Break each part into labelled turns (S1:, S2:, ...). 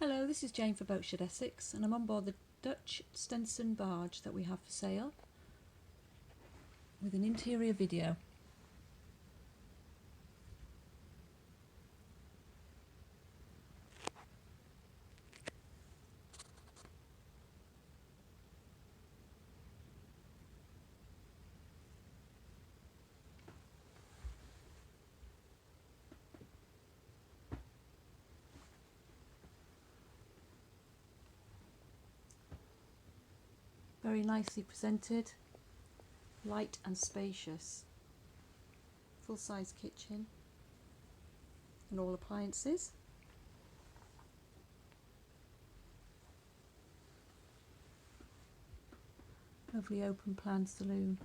S1: Hello, this is Jane for Boatshed Essex, and I'm on board the Dutch Stenson barge that we have for sale with an interior video. Very nicely presented, light and spacious. Full-size kitchen and all appliances. Lovely open plan saloon.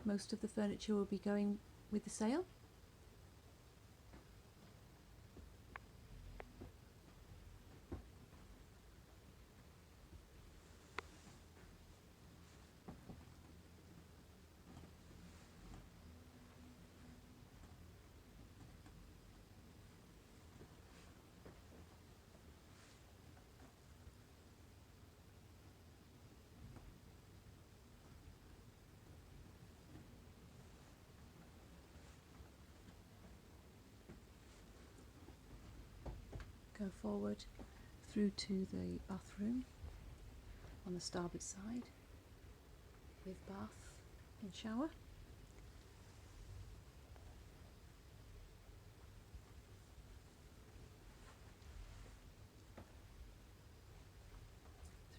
S1: Most of the furniture will be going with the sale. Go forward through to the bathroom on the starboard side with bath and shower.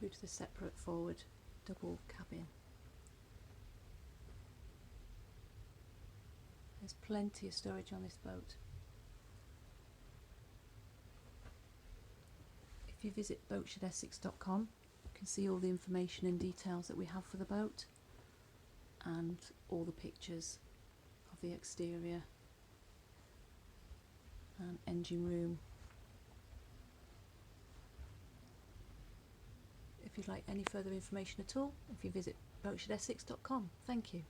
S1: Through to the separate forward double cabin. There's plenty of storage on this boat. If you visit boatshedessex.com, you can see all the information and details that we have for the boat and all the pictures of the exterior and engine room. If you'd like any further information at all, if you visit boatshedessex.com. Thank you.